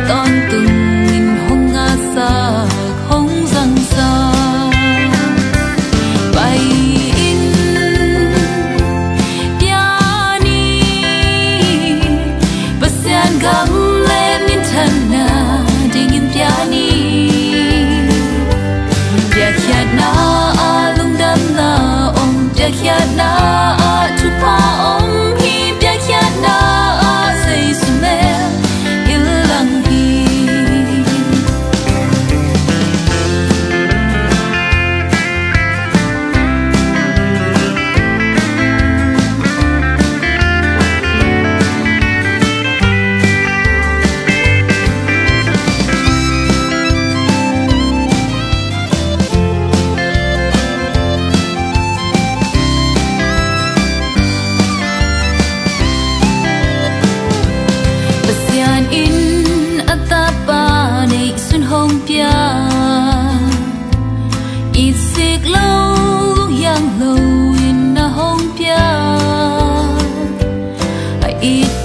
ton tung in hong nga sa hong zang sa bay in piani pasian gam le min than na ding in piani ya khiat na lung dam na om ya khiat na tu pa om hi ya khiat na say sume ilang hi eat